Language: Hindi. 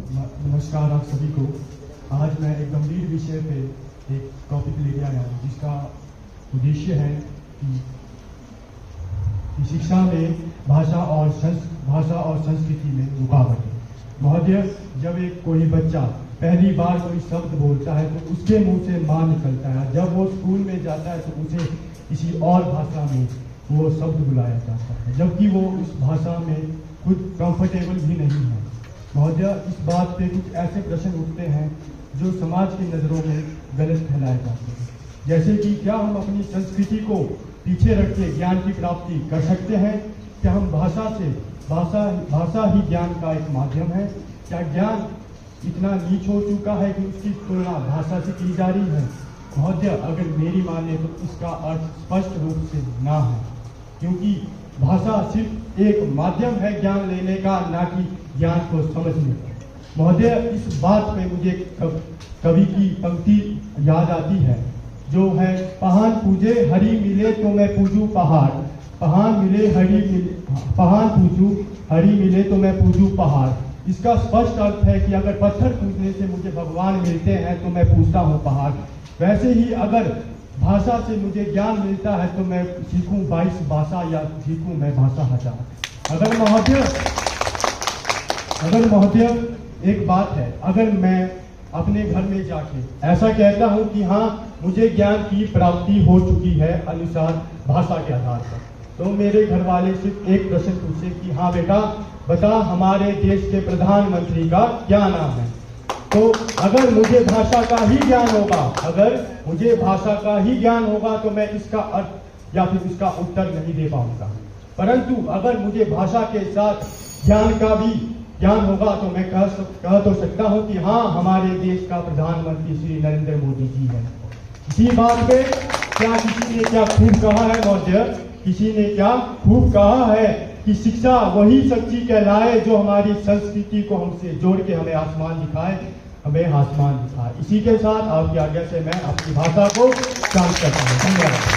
नमस्कार आप सभी को। आज मैं एक गंभीर विषय पे एक टॉपिक लेके आया हूँ जिसका उद्देश्य है कि शिक्षा में भाषा और संस्कृति में रुकावट। महोदय, जब एक कोई बच्चा पहली बार कोई शब्द बोलता है तो उसके मुंह से मां निकलता है। जब वो स्कूल में जाता है तो उसे किसी और भाषा में वो शब्द बुलाया जाता है, जबकि वो इस भाषा में खुद कंफर्टेबल भी नहीं है। महोदय, इस बात पे कुछ ऐसे प्रश्न उठते हैं जो समाज की नज़रों में गलत फैलाए जाते हैं, जैसे कि क्या हम अपनी संस्कृति को पीछे रख के ज्ञान की प्राप्ति कर सकते हैं? क्या हम भाषा ही ज्ञान का एक माध्यम है? क्या ज्ञान इतना नीच हो चुका है कि उसकी तुलना भाषा से की जा रही है? महोदय, अगर मेरी माने तो इसका अर्थ स्पष्ट रूप से ना है, क्योंकि भाषा सिर्फ एक माध्यम है ज्ञान लेने का, ना कि ज्ञान को समझने का। महोदय, इस बात पे मुझे कवि की पंक्ति याद आती है जो है, पहाड़ पूजे हरि मिले तो मैं पूजू पहाड़, पहाड़ पूजू हरि मिले तो मैं पूजू पहाड़। इसका स्पष्ट अर्थ है कि अगर पत्थर पूजने से मुझे भगवान मिलते हैं तो मैं पूजता हूँ पहाड़। वैसे ही अगर भाषा से मुझे ज्ञान मिलता है तो मैं सीखूं 22 भाषा या सीखूं मैं भाषा 1000। अगर महोदय एक बात है, अगर मैं अपने घर में जाके ऐसा कहता हूं कि हाँ मुझे ज्ञान की प्राप्ति हो चुकी है अनुसार भाषा के आधार पर, तो मेरे घर वाले सिर्फ एक प्रश्न पूछे कि हाँ बेटा बता हमारे देश के प्रधानमंत्री का क्या नाम है। तो अगर मुझे भाषा का ही ज्ञान होगा तो मैं इसका अर्थ या फिर इसका उत्तर नहीं दे पाऊंगा। परंतु अगर मुझे भाषा के साथ ज्ञान का भी ज्ञान होगा तो मैं कह तो सकता हूं कि हाँ हमारे देश का प्रधानमंत्री श्री नरेंद्र मोदी जी है। इसी बात पे क्या किसी ने क्या खूब कहा है महोदय? किसी ने क्या खूब कहा है कि शिक्षा वही सच्ची कहलाए जो हमारी संस्कृति को हमसे जोड़ के हमें आसमान दिखाए। इसी के साथ आपकी आज्ञा से मैं अपनी भाषा को शांत करता हूँ। धन्यवाद।